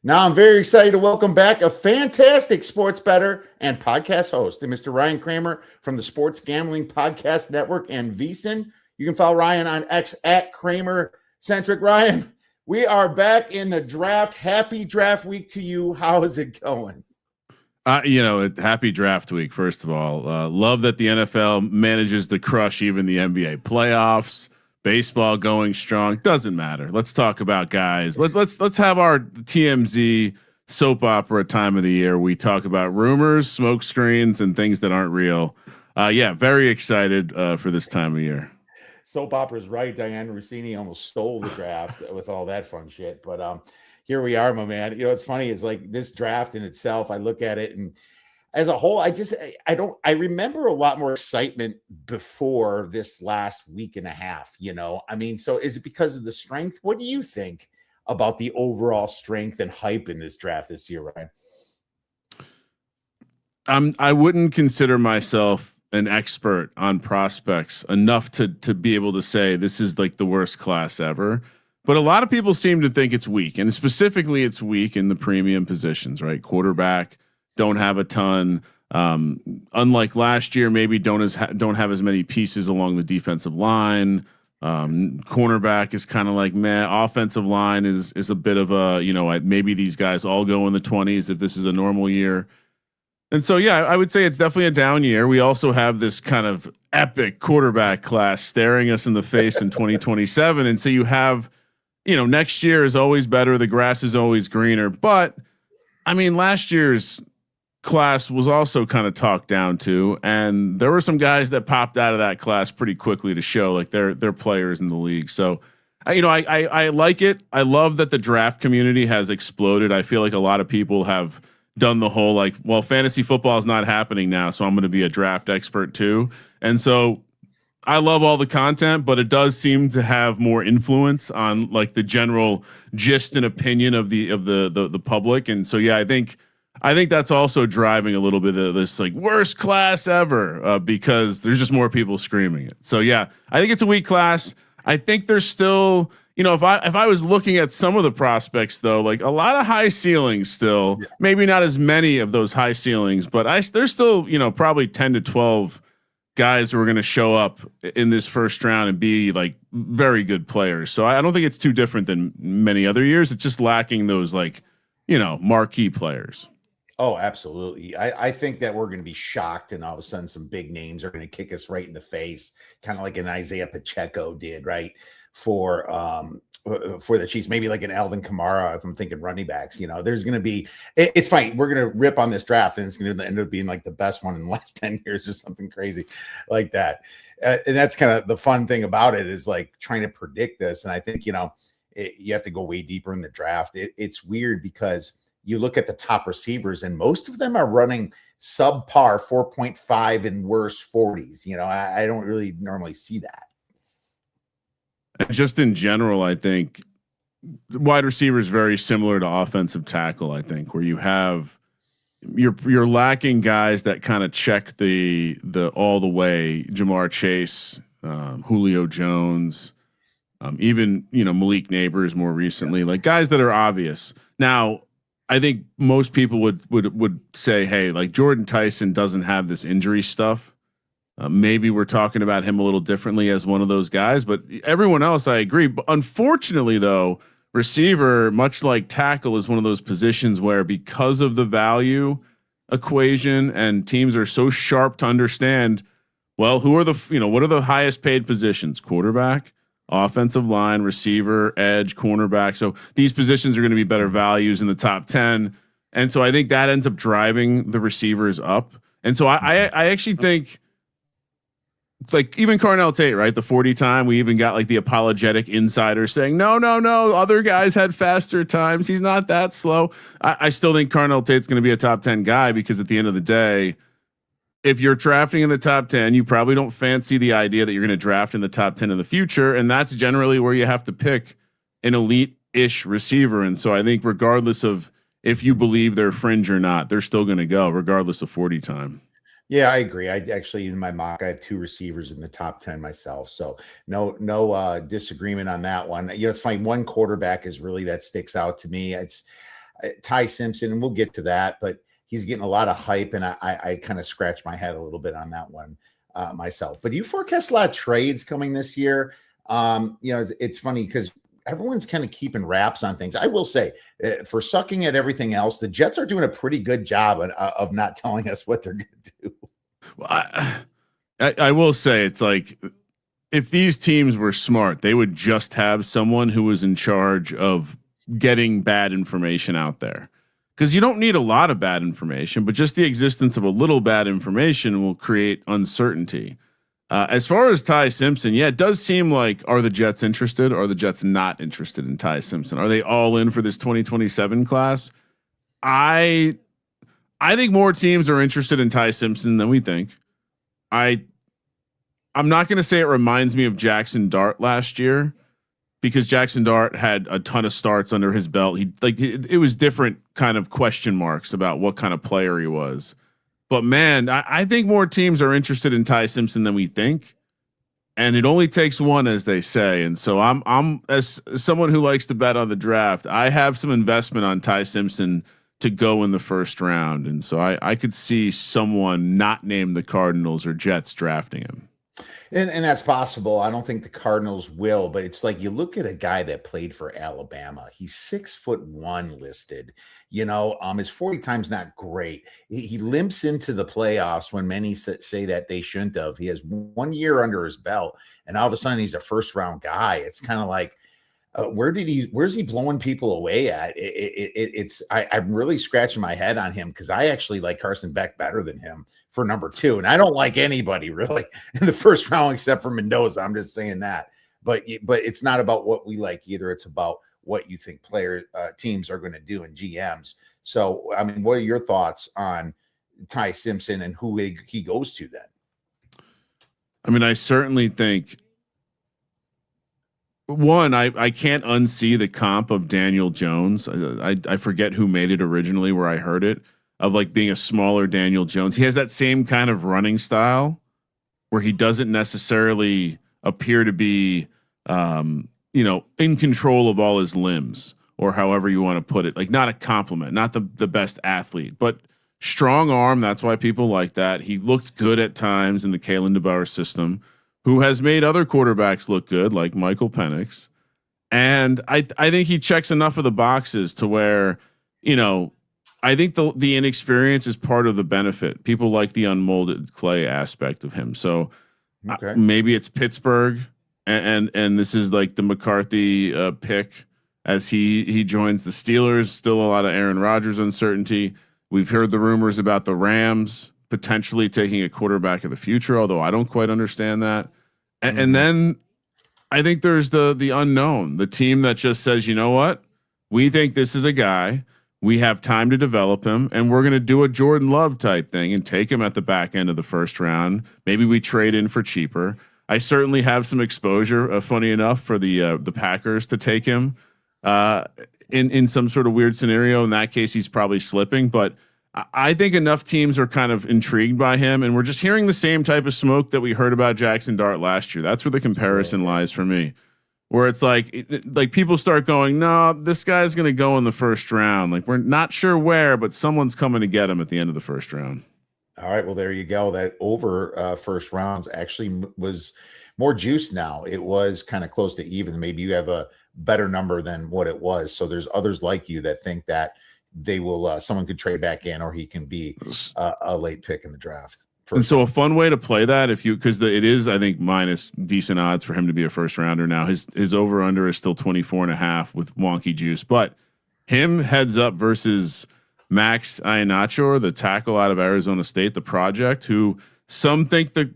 Now I'm very excited to welcome back a fantastic sports bettor and podcast host, Mr. Ryan Kramer from the Sports Gambling Podcast Network and VSiN. You can follow Ryan on X at Kramer Centric. Ryan, we are back in the draft. Happy draft week to you. How is it going? Happy draft week. First of all, love that the NFL manages to crush even the NBA playoffs. Baseball going strong. Doesn't matter. Let's talk about guys. Let's have our TMZ soap opera time of the year. We talk about rumors, smoke screens, and things that aren't real. Very excited for this time of year. Soap opera is right. Diane Rossini almost stole the draft with all that fun shit. But here we are, my man. You know, it's funny. It's like this draft in itself. I look at it and as a whole, I remember a lot more excitement before this last week and a half, I mean, so is it because of the strength? What do you think about the overall strength and hype in this draft this year, Ryan? I wouldn't consider myself an expert on prospects enough to be able to say this is like the worst class ever. But a lot of people seem to think it's weak, and specifically it's weak in the premium positions, right? Quarterback, don't have a ton. Unlike last year, maybe don't have as many pieces along the defensive line. Cornerback is kind of like meh. Offensive line is a bit of a, maybe these guys all go in the 20s if this is a normal year. And so, yeah, I would say it's definitely a down year. We also have this kind of epic quarterback class staring us in the face in 2027. And so you have, next year is always better. The grass is always greener. But I mean, last year's class was also kind of talked down to, and there were some guys that popped out of that class pretty quickly to show like they're players in the league. So, I like it. I love that the draft community has exploded. I feel like a lot of people have done the whole like, well, fantasy football is not happening now, so I'm going to be a draft expert too. And so I love all the content, but it does seem to have more influence on like the general gist and opinion of the public. And so, yeah, I think that's also driving a little bit of this like worst class ever because there's just more people screaming it. So yeah, I think it's a weak class. I think there's still, if I was looking at some of the prospects though, like a lot of high ceilings still, maybe not as many of those high ceilings, but there's still, probably 10 to 12 guys who are going to show up in this first round and be like very good players. So I don't think it's too different than many other years. It's just lacking those like, marquee players. Oh, absolutely. I think that we're going to be shocked and all of a sudden some big names are going to kick us right in the face, kind of like an Isaiah Pacheco did, right? For the Chiefs, maybe like an Alvin Kamara, if I'm thinking running backs, there's going to be, it's fine. We're going to rip on this draft and it's going to end up being like the best one in the last 10 years or something crazy like that. And that's kind of the fun thing about it is like trying to predict this. And I think, you have to go way deeper in the draft. It's weird because you look at the top receivers and most of them are running subpar 4.5 and worse 40s. I don't really normally see that. And just in general, I think wide receiver is very similar to offensive tackle. I think where you have you're lacking guys that kind of check the all the way. Jamar Chase, Julio Jones, even Malik Neighbors more recently, like guys that are obvious. Now, I think most people would say, hey, like Jordan Tyson doesn't have this injury stuff. Maybe we're talking about him a little differently as one of those guys, but everyone else, I agree. But unfortunately, though, receiver, much like tackle, is one of those positions where because of the value equation and teams are so sharp to understand, well, who are what are the highest paid positions? Quarterback, offensive line, receiver, edge, cornerback. So these positions are going to be better values in the top 10. And so I think that ends up driving the receivers up. And so I actually think like even Carnell Tate, right? The 40 time, we even got like the apologetic insider saying, no, other guys had faster times. He's not that slow. I still think Carnell Tate's going to be a top 10 guy because at the end of the day, if you're drafting in the top 10, you probably don't fancy the idea that you're going to draft in the top 10 in the future. And that's generally where you have to pick an elite-ish receiver. And so I think regardless of if you believe they're fringe or not, they're still going to go regardless of 40 time. Yeah, I agree. I actually, in my mock, I have 2 receivers in the top 10 myself. So no disagreement on that one. It's funny. One quarterback is really that sticks out to me. Ty Simpson, and we'll get to that, but he's getting a lot of hype, and I kind of scratch my head a little bit on that one myself. But do you forecast a lot of trades coming this year? It's funny because everyone's kind of keeping wraps on things. I will say, for sucking at everything else, the Jets are doing a pretty good job of not telling us what they're going to do. Well, I will say, it's like, if these teams were smart, they would just have someone who was in charge of getting bad information out there. Because you don't need a lot of bad information, but just the existence of a little bad information will create uncertainty. As far as Ty Simpson, yeah, it does seem like, are the Jets interested? Or are the Jets not interested in Ty Simpson? Are they all in for this 2027 class? I think more teams are interested in Ty Simpson than we think. I'm not going to say it reminds me of Jackson Dart last year, because Jackson Dart had a ton of starts under his belt. It was different kind of question marks about what kind of player he was. But man, I think more teams are interested in Ty Simpson than we think. And it only takes one, as they say. And so I'm as someone who likes to bet on the draft, I have some investment on Ty Simpson to go in the first round. And so I could see someone not named the Cardinals or Jets drafting him. And that's possible. I don't think the Cardinals will, but it's like, you look at a guy that played for Alabama. He's 6'1" listed. His 40 times not great. He limps into the playoffs when many say that they shouldn't have. He has 1 year under his belt, and all of a sudden he's a first round guy. It's kind of like, where's he blowing people away at? I'm really scratching my head on him, because I actually like Carson Beck better than him for number 2. And I don't like anybody really in the first round except for Mendoza. I'm just saying that, but it's not about what we like either. It's about what you think teams are going to do, and GMs. So, I mean, what are your thoughts on Ty Simpson and who he goes to then? I mean, I certainly think, one, I can't unsee the comp of Daniel Jones. I forget who made it originally, where I heard it, of like being a smaller Daniel Jones. He has that same kind of running style where he doesn't necessarily appear to be, in control of all his limbs, or however you want to put it. Like, not a compliment, not the best athlete, but strong arm. That's why people like that. He looked good at times in the Kalen DeBauer system, who has made other quarterbacks look good, like Michael Penix. And I think he checks enough of the boxes to where, I think the inexperience is part of the benefit. People like the unmolded clay aspect of him. So maybe it's Pittsburgh, and this is like the McCarthy pick as he joins the Steelers. Still a lot of Aaron Rodgers uncertainty. We've heard the rumors about the Rams potentially taking a quarterback of the future, although I don't quite understand that. And then I think there's the unknown, the team that just says, you know what, we think this is a guy, we have time to develop him, and we're going to do a Jordan Love type thing and take him at the back end of the first round. Maybe we trade in for cheaper. I certainly have some exposure, funny enough, for the Packers to take him in some sort of weird scenario. In that case, he's probably slipping, but I think enough teams are kind of intrigued by him, and we're just hearing the same type of smoke that we heard about Jackson Dart last year. That's where the comparison lies for me, where it's like people start going, no, this guy's going to go in the first round. Like, we're not sure where, but someone's coming to get him at the end of the first round. All right. Well, there you go. That over first rounds actually was more juice now. It was kind of close to even. Maybe you have a better number than what it was. So there's others like you that think that they will, someone could trade back in, or he can be a late pick in the draft. And so a fun way to play that, because it is, I think, minus decent odds for him to be a first rounder now. His over under is still 24.5 with wonky juice, but him heads up versus Max Iannaccio, the tackle out of Arizona State, the project, who some think the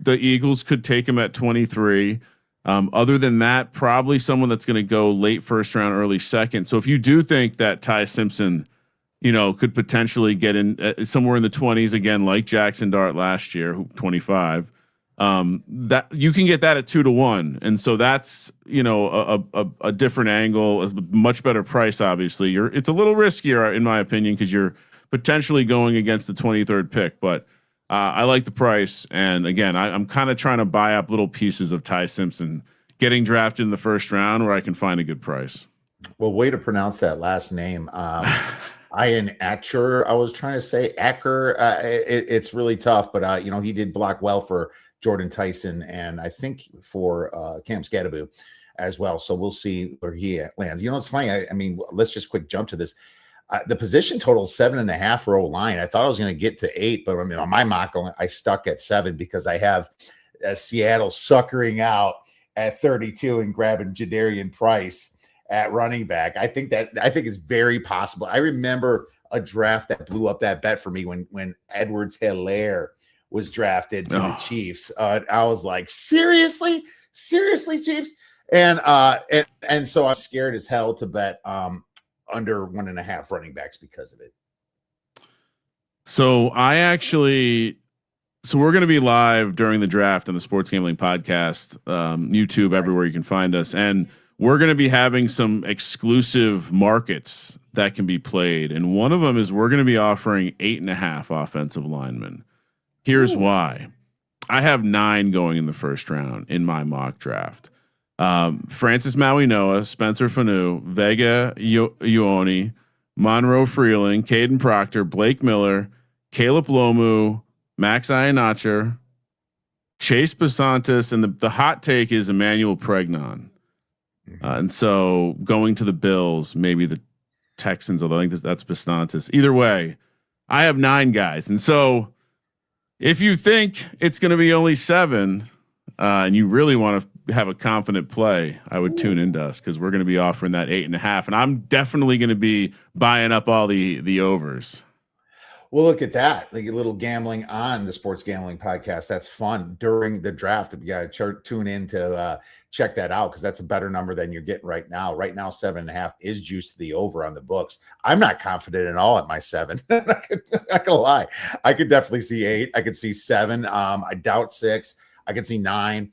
Eagles could take him at 23. Other than that, probably someone that's going to go late first round, early second. So if you do think that Ty Simpson, could potentially get in somewhere in the 20s again, like Jackson Dart last year, 25, that you can get that at 2-1. And so that's, a different angle, a much better price. Obviously it's a little riskier in my opinion, because you're potentially going against the 23rd pick, but I like the price. And again, I'm kind of trying to buy up little pieces of Ty Simpson getting drafted in the first round where I can find a good price. Well, way to pronounce that last name. Ian Atcher, I was trying to say Acker. It's really tough, but he did block well for Jordan Tyson, and I think for Cam Scadaboo as well. So we'll see where he lands. It's funny. I mean, let's just quick jump to this. The position total is 7.5 for O-line. I thought I was going to get to 8, but I mean, on my mock, I stuck at 7 because I have Seattle suckering out at 32 and grabbing Jadarian Price at running back. I think it's very possible. I remember a draft that blew up that bet for me when Edwards-Helaire was drafted to the Chiefs. I was like, seriously, Chiefs, and so I'm scared as hell to bet under 1.5 running backs because of it. So we're going to be live during the draft on the Sports Gambling Podcast, YouTube, everywhere you can find us, and we're going to be having some exclusive markets that can be played. And one of them is we're going to be offering 8.5 offensive linemen. Here's why. I have 9 going in the first round in my mock draft. Francis Maui-Noah, Spencer Fanu, Vega Ioane, Monroe Freeling, Caden Proctor, Blake Miller, Caleb Lomu, Max Ionacher, Chase Basantis, and the hot take is Emmanuel Pregnon. And so going to the Bills, maybe the Texans, although I think that's Basantis. Either way, I have 9 guys. And so if you think it's going to be only 7 and you really want to have a confident play, I would tune into us because we're going to be offering that 8.5. And I'm definitely going to be buying up all the overs. Well, look at that. Like a little gambling on the Sports Gambling Podcast. That's fun during the draft. You got to tune in to check that out because that's a better number than you're getting right now. Right now, 7.5 is juiced to the over on the books. I'm not confident at all at my 7. I'm not gonna lie. I could definitely see 8. I could see 7. I doubt 6. I could see 9.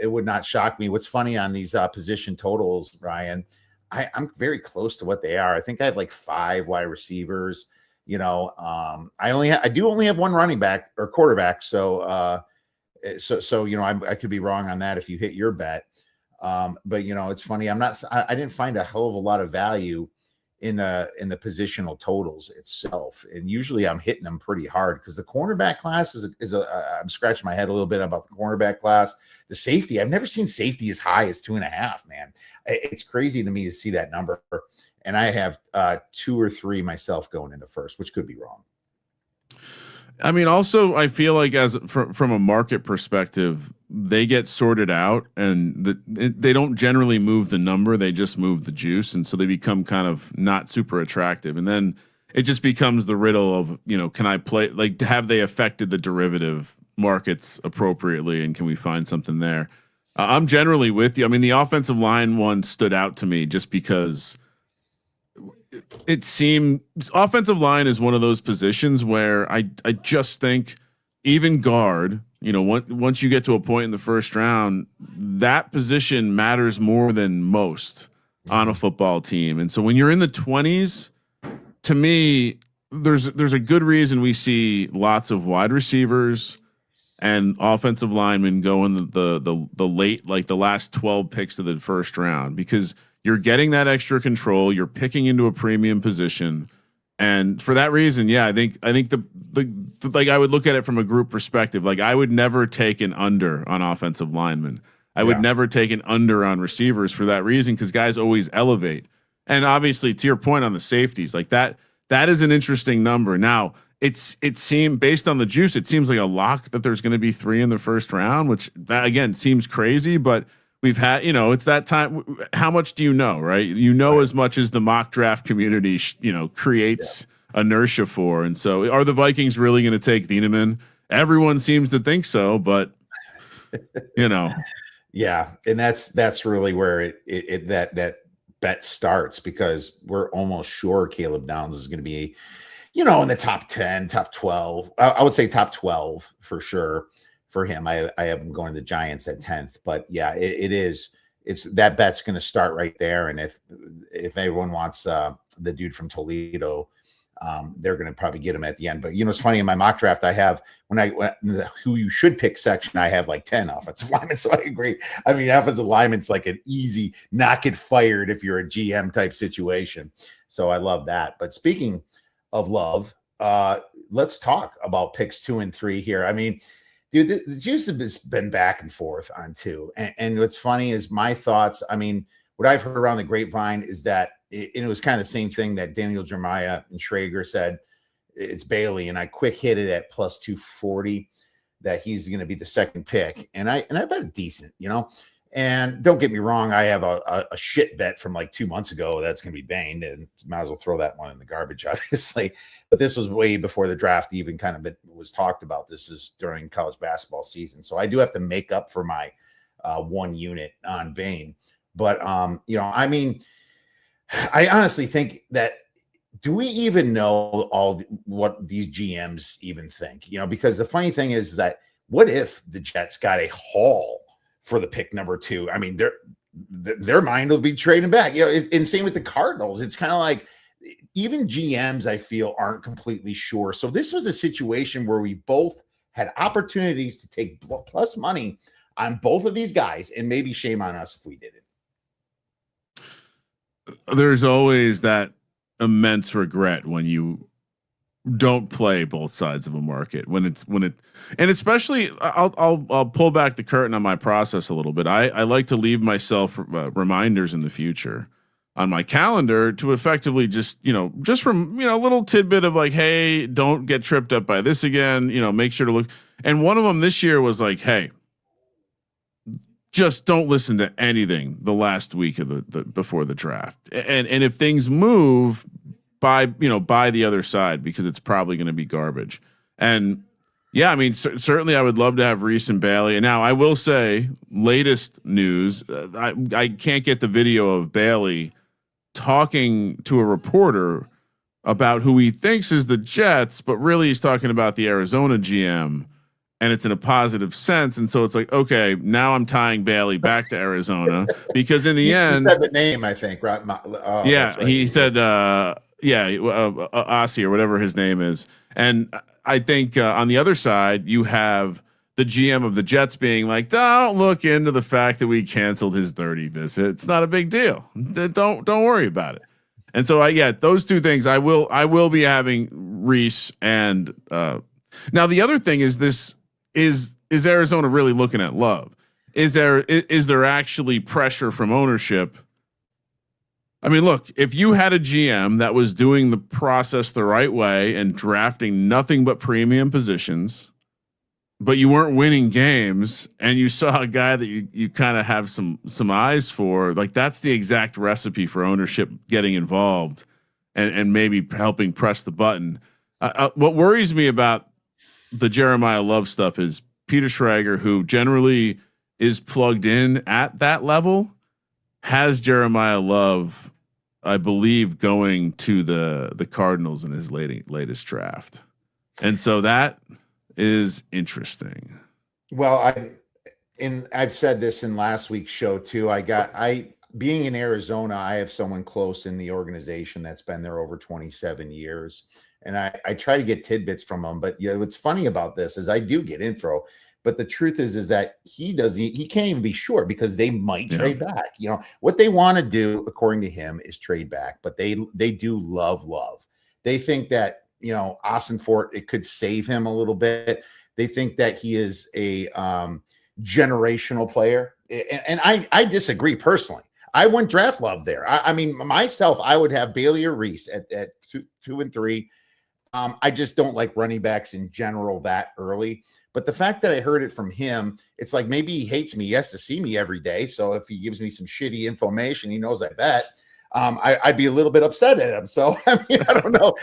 It would not shock me. What's funny on these position totals, Ryan, I'm very close to what they are. I think I have like 5 wide receivers. I do only have 1 running back or quarterback. So I could be wrong on that if you hit your bet. But it's funny. I didn't find a hell of a lot of value in the positional totals itself. And usually I'm hitting them pretty hard because the cornerback class I'm scratching my head a little bit about the cornerback class. The safety, I've never seen safety as high as 2.5, man. It's crazy to me to see that number. And I have 2 or 3 myself going into first, which could be wrong. I mean, also, I feel like from a market perspective, they get sorted out, and they don't generally move the number; they just move the juice, and so they become kind of not super attractive. And then it just becomes the riddle of can I play? Like, have they affected the derivative markets appropriately, and can we find something there? I'm generally with you. I mean, the offensive line one stood out to me just because it seemed offensive line is one of those positions where I just think even guard, once you get to a point in the first round, that position matters more than most on a football team. And so when you're in the 20s, to me, there's a good reason we see lots of wide receivers and offensive linemen go in the late, like the last 12 picks of the first round, because you're getting that extra control. You're picking into a premium position, and for that reason, yeah, I think the like I would look at it from a group perspective. Like I would never take an under on offensive linemen. I would never take an under on receivers for that reason because guys always elevate. And obviously, to your point on the safeties, like that is an interesting number. Now it seemed based on the juice, it seems like a lock that there's going to be 3 in the first round, which that again seems crazy, but we've had, it's that time. How much do you know, right? Right. As much as the mock draft community, creates inertia for. And so are the Vikings really going to take Thieneman? Everyone seems to think so, but Yeah. And that's really where that bet starts, because we're almost sure Caleb Downs is going to be, in the top 10, top 12. I would say top 12 for sure. For him, I have him going to the Giants at 10th, but yeah, it's that bet's going to start right there. And if everyone wants the dude from Toledo, they're going to probably get him at the end. But it's funny, in my mock draft, I have who you should pick section, I have like 10 offensive linemen. So I agree. I mean, offensive lineman's like an easy not get fired if you're a GM type situation. So I love that. But speaking of love, let's talk about picks 2 and 3 here. I mean, dude, the juice has been back and forth on 2. And what's funny is my thoughts. I mean, what I've heard around the grapevine is that it was kind of the same thing that Daniel Jeremiah and Schrager said. It's Bailey, and I quick hit it at plus 240 that he's going to be the second pick. And I bet a decent, and don't get me wrong. I have a shit bet from like 2 months ago that's going to be banged, and might as well throw that one in the garbage, obviously. But this was way before the draft even kind of was talked about. This is during college basketball season. So I do have to make up for my 1 unit on Bane. But, I mean, I honestly think that, do we even know what these GMs even think? Because the funny thing is that what if the Jets got a haul for the pick number 2? I mean, their mind will be trading back. And same with the Cardinals. It's kind of like even GMs, I feel, aren't completely sure. So this was a situation where we both had opportunities to take plus money on both of these guys, and maybe shame on us if we did it. There's always that immense regret when you don't play both sides of a market, and especially I'll pull back the curtain on my process a little bit. I like to leave myself reminders in the future on my calendar to effectively just from a little tidbit of like, hey, don't get tripped up by this again, make sure to look. And one of them this year was like, hey, just don't listen to anything the last week of the before the draft. And if things move, by the other side, because it's probably going to be garbage. And yeah, I mean, certainly I would love to have Reese and Bailey. And now I will say, latest news, I can't get the video of Bailey talking to a reporter about who he thinks is the Jets, but really he's talking about the Arizona GM. And it's in a positive sense. And so it's like, okay, now I'm tying Bailey back to Arizona, because in the end, he said the name, I think, right? Yeah. Right. He said, Ossie or whatever his name is. And I think on the other side, you have the GM of the Jets being like, don't look into the fact that we canceled his 30 visit. It's not a big deal. Don't worry about it. And so those two things I will be having Reese. And now the other thing is this, is Arizona really looking at Love? Is there actually pressure from ownership? I mean, look, if you had a GM that was doing the process the right way and drafting nothing but premium positions, but you weren't winning games, and you saw a guy that you kind of have some eyes for, like, that's the exact recipe for ownership getting involved and maybe helping press the button. What worries me about the Jeremiah Love stuff is Peter Schrager, who generally is plugged in at that level, has Jeremiah Love, I believe, going to the Cardinals in his latest draft. And so that is interesting. Well, I've said this in last week's show too. Being in Arizona, I have someone close in the organization that's been there over 27 years. And I try to get tidbits from him. But what's funny about this is I do get info. But the truth is that he can't even be sure, because they might trade back. What they want to do, according to him, is trade back. But they do love Love. They think that, Austin Fort, it could save him a little bit. They think that he is a generational player. And I disagree personally. I wouldn't draft Love there. I mean, myself, I would have Bailey or Reese at 2 and 3. I just don't like running backs in general that early. But the fact that I heard it from him, it's like maybe he hates me. He has to see me every day. So if he gives me some shitty information, he knows I bet. I'd be a little bit upset at him. So I mean, I don't know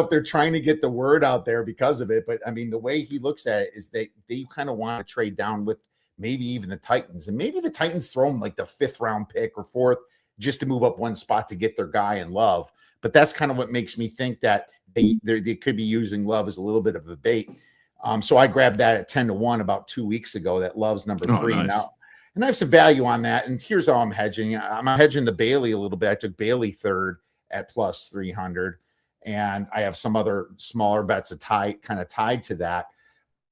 if they're trying to get the word out there because of it. But I mean, the way he looks at it is they kind of want to trade down with maybe even the Titans, and maybe the Titans throw him like the 5th round pick or 4th just to move up one spot to get their guy in Love. But that's kind of what makes me think that they could be using Love as a little bit of a bait. So I grabbed that at 10-1 about 2 weeks ago. That Love's number 3 nice. now. And I have some value on that. And here's how I'm hedging. I'm hedging the Bailey a little bit. I took Bailey 3rd at plus 300. and I have some other smaller bets kind of tied to that.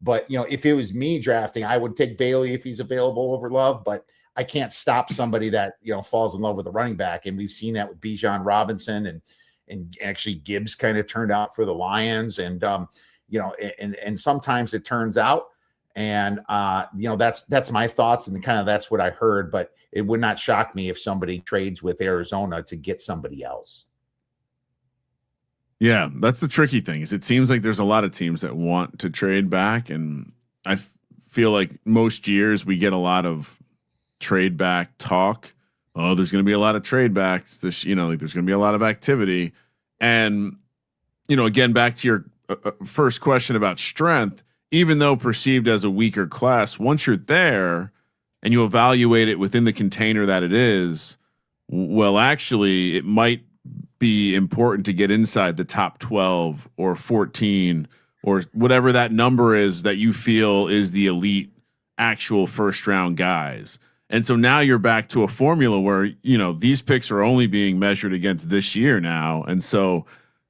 But if it was me drafting, I would take Bailey if he's available over Love, but I can't stop somebody that falls in love with a running back, and we've seen that with Bijan Robinson, and actually Gibbs kind of turned out for the Lions, and and sometimes it turns out, and that's my thoughts, and kind of that's what I heard. But it would not shock me if somebody trades with Arizona to get somebody else. Yeah, that's the tricky thing. Is it seems like there's a lot of teams that want to trade back, and I feel like most years we get a lot of trade back talk. Oh, there's going to be a lot of trade backs this, like there's going to be a lot of activity. And, again, back to your first question about strength, even though perceived as a weaker class, once you're there and you evaluate it within the container that it is, well, actually it might be important to get inside the top 12 or 14 or whatever that number is that you feel is the elite actual first round guys. And so now you're back to a formula where, these picks are only being measured against this year now. And so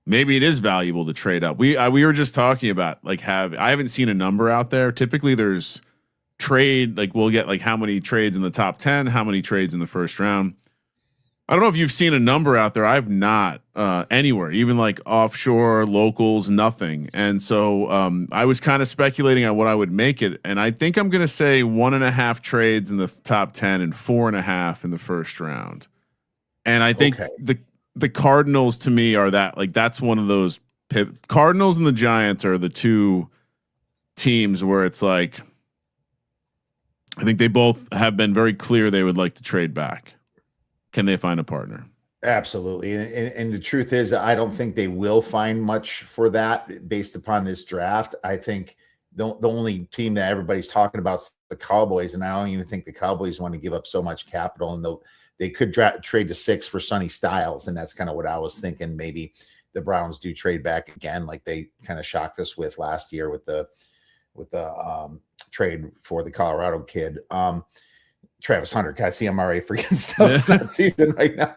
maybe it is valuable to trade up. We were just talking about I haven't seen a number out there. Typically there's trade, we'll get how many trades in the top 10, how many trades in the first round. I don't know if you've seen a number out there. I've not anywhere, even offshore, locals, nothing. And so I was kind of speculating on what I would make it. And I think I'm going to say 1.5 trades in the top 10 and 4.5 in the first round. And I think the Cardinals to me are that's one of those Cardinals and the Giants are the two teams where it's I think they both have been very clear they would like to trade back. Can they find a partner? Absolutely. And the truth is, I don't think they will find much for that based upon this draft. I think the only team that everybody's talking about is the Cowboys, and I don't even think the Cowboys want to give up so much capital, and they could trade to 6 for Sonny Styles, and that's kind of what I was thinking. Maybe the Browns do trade back again, like they kind of shocked us with last year with the trade for the Colorado kid. Travis Hunter, can I see him already forgetting stuff? It's not season right now.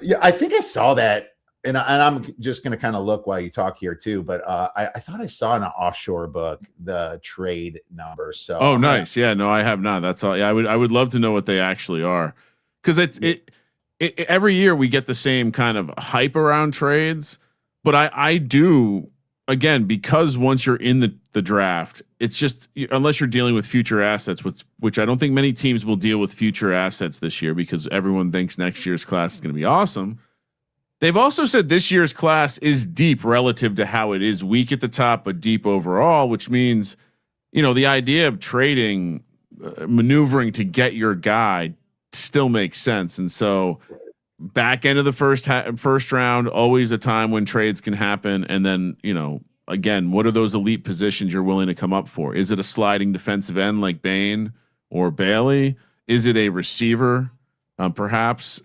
Yeah, I think I saw that, and I'm just going to kind of look while you talk here too. But I thought I saw in an offshore book the trade number. So nice. Yeah, no, I have not. That's all. Yeah, I would love to know what they actually are, because it every year we get the same kind of hype around trades. But I do, again, because once you're in the draft, it's just, unless you're dealing with future assets, which I don't think many teams will deal with future assets this year, because everyone thinks next year's class is going to be awesome. They've also said this year's class is deep relative to how it is weak at the top, but deep overall, which means, the idea of trading, maneuvering to get your guy still makes sense. And so back end of the first round, always a time when trades can happen. And then, again, what are those elite positions you're willing to come up for? Is it a sliding defensive end like Bain or Bailey? Is it a receiver? Perhaps,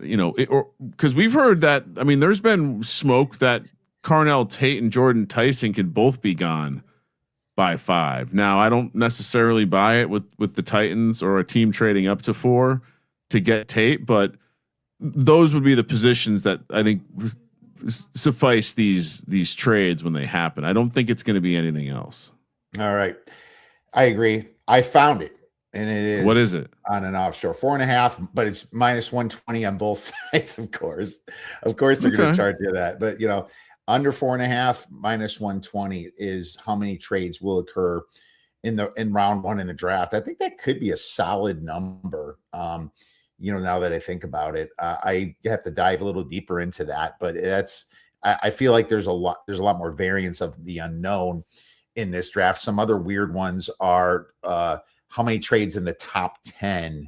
or because we've heard that, there's been smoke that Carnell Tate and Jordan Tyson could both be gone by 5. Now, I don't necessarily buy it with the Titans or a team trading up to 4 to get Tate, but those would be the positions that I think suffice these trades when they happen. I don't think it's going to be anything else. All right. I agree. I found it. And it is, what is it on an offshore 4.5, but it's -120 on both sides. Of course, they're going to charge you that, but under 4.5 -120 is how many trades will occur in round 1 in the draft. I think that could be a solid number. Now that I think about it, I have to dive a little deeper into that, but I feel like there's a lot more variance of the unknown in this draft. Some other weird ones are, how many trades in the top 10,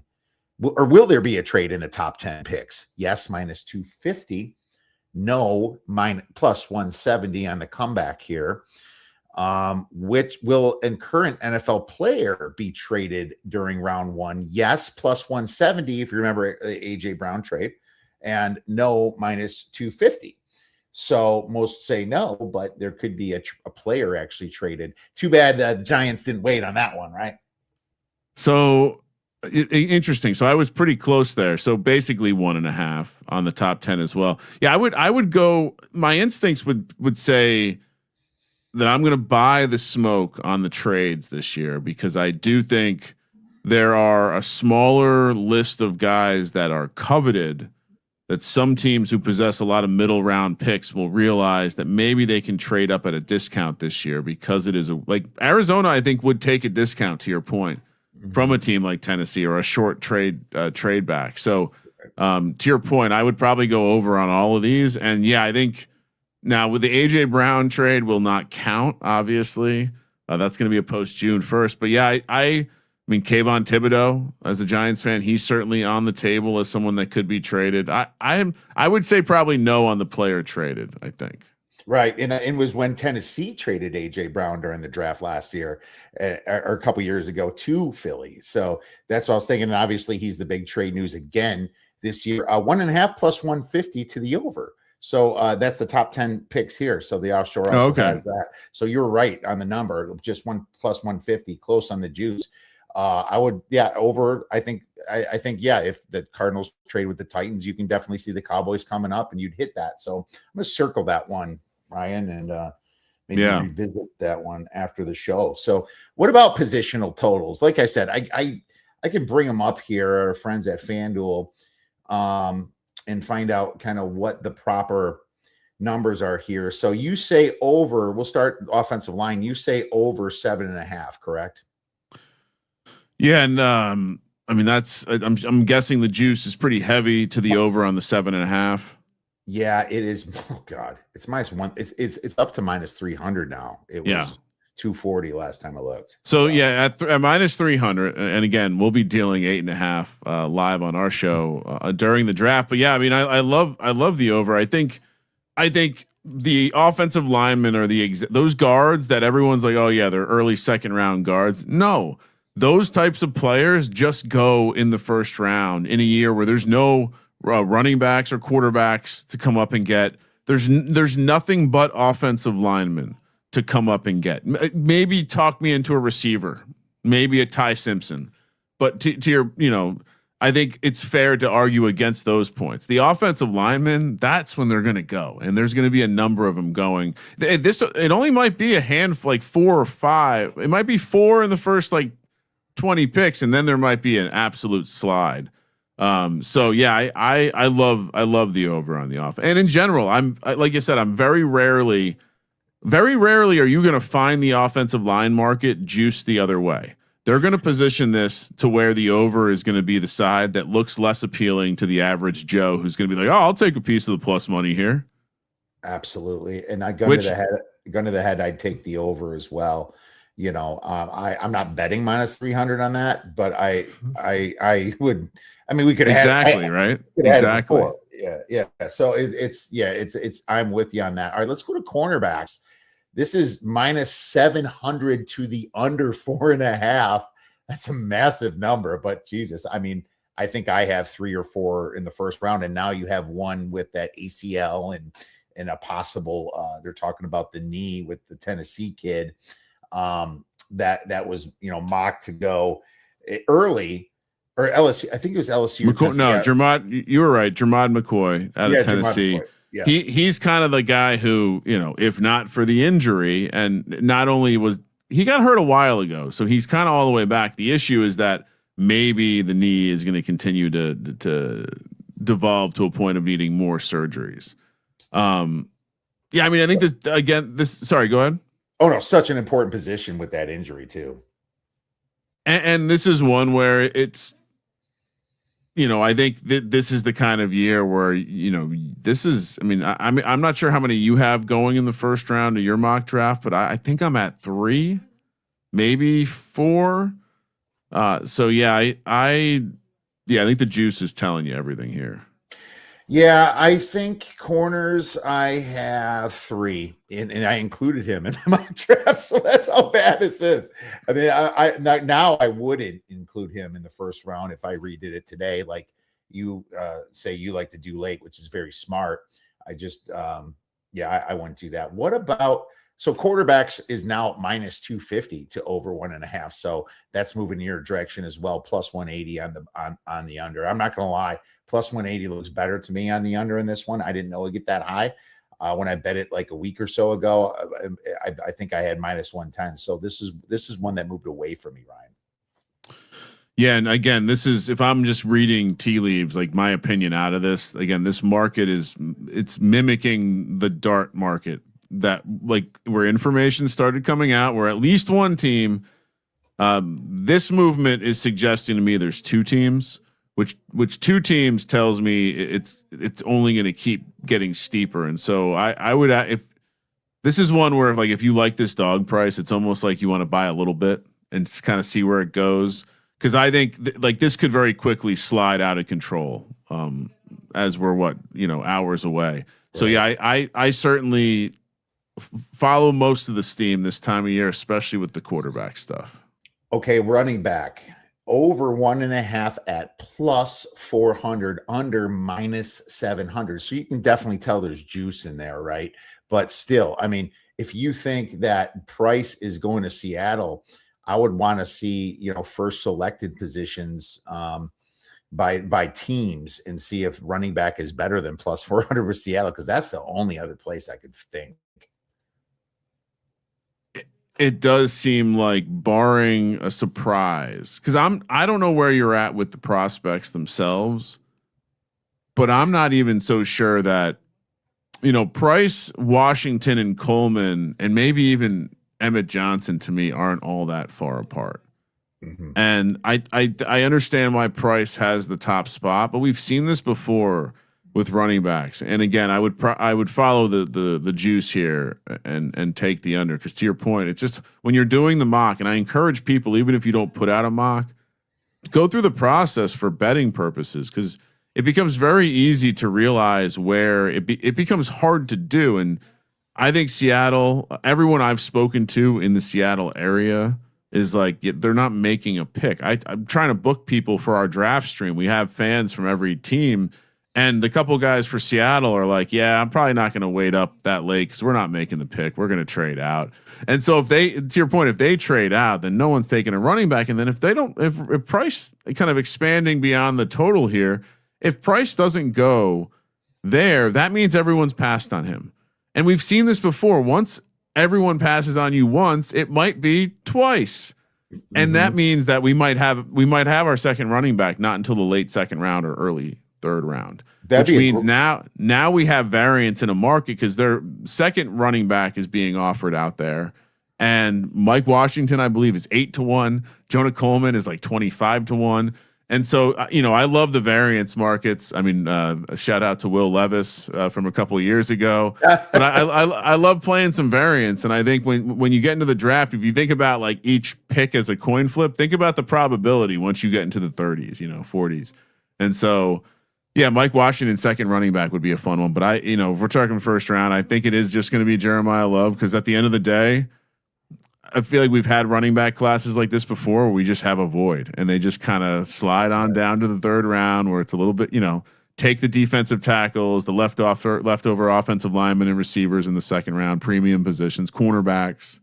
or will there be a trade in the top 10 picks? Yes, -250. No, +170 on the comeback here. Which will a current NFL player be traded during round 1? Yes, +170 if you remember the AJ Brown trade, and no, -250. So most say no, but there could be a player actually traded. Too bad the Giants didn't wait on that one, right? So Interesting. So I was pretty close there. So basically 1.5 on the top 10 as well. Yeah, I would go. My instincts would say that I'm going to buy the smoke on the trades this year because I do think there are a smaller list of guys that are coveted that some teams who possess a lot of middle round picks will realize that maybe they can trade up at a discount this year because it is like Arizona, I think would take a discount to your point from a team like Tennessee or a short trade back. So to your point, I would probably go over on all of these. And yeah, I think now with the AJ Brown trade will not count. Obviously, that's going to be a post June 1st. But yeah, I mean, Kayvon Thibodeau, as a Giants fan, he's certainly on the table as someone that could be traded. I would say probably no on the player traded. I think. Right, and it was when Tennessee traded AJ Brown during the draft last year, or a couple years ago to Philly. So that's what I was thinking. And obviously, he's the big trade news again this year. 1.5 plus 150 to the over. So that's the top 10 picks here. So the offshore also has that. So you're right on the number, just 1 plus 150, close on the juice. I would, over. I think, yeah, if the Cardinals trade with the Titans, you can definitely see the Cowboys coming up, and you'd hit that. So I'm gonna circle that one, Ryan, and maybe revisit that one after the show. So what about positional totals? Like I said, I can bring them up here, our friends at FanDuel, and find out kind of what the proper numbers are here. So you say over. We'll start offensive line. You say over 7.5, correct? Yeah, and I mean I'm guessing the juice is pretty heavy to the over on the 7.5. Yeah, it is. Oh God, it's -1. It's up to -300 now. It was 240 last time I looked. So yeah, at -300, and again, we'll be dealing 8.5 live on our show during the draft. But yeah, I mean, I love the over. I think the offensive linemen are those guards that everyone's like, oh yeah, they're early second round guards. No. Those types of players just go in the first round in a year where there's no running backs or quarterbacks to come up and get. There's nothing but offensive linemen to come up and get. Maybe talk me into a receiver, maybe a Ty Simpson, but to your, I think it's fair to argue against those points. The offensive linemen, that's when they're going to go, and there's going to be a number of them going. It only might be a handful, like 4 or 5. It might be 4 in the first 20 picks, and then there might be an absolute slide. So yeah, I love the over on the off. And in general, like I said, I'm very rarely are you going to find the offensive line market juice the other way. They're going to position this to where the over is going to be the side that looks less appealing to the average Joe, who's going to be like, oh, I'll take a piece of the plus money here. Absolutely. And gun to the head, I'd take the over as well. I'm not betting -300 on that, but I would. I mean, we could right? Exactly. Yeah. So it's. I'm with you on that. All right, let's go to cornerbacks. This is -700 to the under 4.5. That's a massive number, but Jesus, I mean, I think I have 3 or 4 in the first round, and now you have one with that ACL and a possible. They're talking about the knee with the Tennessee kid. That was mocked to go early, or LSU. I think it was LSU. Jermod, you were right. Jermod McCoy out of Tennessee. Yeah. He's kind of the guy who, if not for the injury, and not only he got hurt a while ago, so he's kind of all the way back. The issue is that maybe the knee is going to continue to devolve to a point of needing more surgeries. I mean, I think sorry, go ahead. Oh no, such an important position with that injury too. And this is one where it's, I think that this is the kind of year where, this is, I mean, I'm not sure how many you have going in the first round of your mock draft, but I think I'm at 3, maybe 4. So yeah, I think the juice is telling you everything here. Yeah, I think corners, I have 3, and I included him in my draft, so that's how bad this is. I mean, I wouldn't include him in the first round if I redid it today, like you say you like to do late, which is very smart. I just, I wouldn't do that. What about So quarterbacks is now minus 250 to over 1.5. So that's moving in your direction as well. Plus 180 on the under. I'm not going to lie. Plus 180 looks better to me on the under in this one. I didn't know it get that high when I bet it like a week or so ago. I think I had minus 110. So this is one that moved away from me, Ryan. Yeah, and again, this is if I'm just reading tea leaves, like my opinion out of this. Again, this market it's mimicking the dart market that like where information started coming out, where at least one team. This movement is suggesting to me there's two teams, which two teams tells me it's only going to keep getting steeper, and so I would if this is one where if you like this dog price, it's almost like you want to buy a little bit and kind of see where it goes. Because I think this could very quickly slide out of control as we're hours away. Right. So yeah, I certainly follow most of the steam this time of year, especially with the quarterback stuff. Okay, running back over 1.5 at plus 400, under minus 700. So you can definitely tell there's juice in there, right? But still, I mean, if you think that Price is going to Seattle, I would want to see, first selected positions by teams and see if running back is better than plus 400 with Seattle, because that's the only other place I could think. It does seem like, barring a surprise, because I don't know where you're at with the prospects themselves, but I'm not even so sure that Price, Washington, and Coleman, and maybe even Emmett Johnson to me aren't all that far apart. Mm-hmm. And I understand why Price has the top spot, but we've seen this before with running backs. And again, I would follow the juice here and take the under, because to your point, it's just when you're doing the mock, and I encourage people, even if you don't put out a mock, go through the process for betting purposes, because it becomes very easy to realize where it becomes hard to do. And I think Seattle, everyone I've spoken to in the Seattle area is like, they're not making a pick. I'm trying to book people for our draft stream. We have fans from every team, and the couple guys for Seattle are like, yeah, I'm probably not going to wait up that late because we're not making the pick. We're going to trade out. And so to your point, if they trade out, then no one's taking a running back. And then if Price kind of expanding beyond the total here, if Price doesn't go there, that means everyone's passed on him. And we've seen this before. Once everyone passes on you once, it might be twice. And that means that we might have our second running back not until the late second round or early third round. Which means now we have variance in a market, because their second running back is being offered out there. And Mike Washington, I believe, is 8-1. Jonah Coleman is like 25-1. And so, I love the variance markets. I mean, a shout out to Will Levis from a couple of years ago, but I love playing some variance. And I think when you get into the draft, if you think about like each pick as a coin flip, think about the probability once you get into the 30s, 40s. And so, yeah, Mike Washington, second running back, would be a fun one. But if we're talking first round, I think it is just going to be Jeremiah Love, because at the end of the day, I feel like we've had running back classes like this before where we just have a void and they just kind of slide on down to the third round, where it's a little bit, take the defensive tackles, the leftover offensive linemen and receivers in the second round, premium positions, cornerbacks,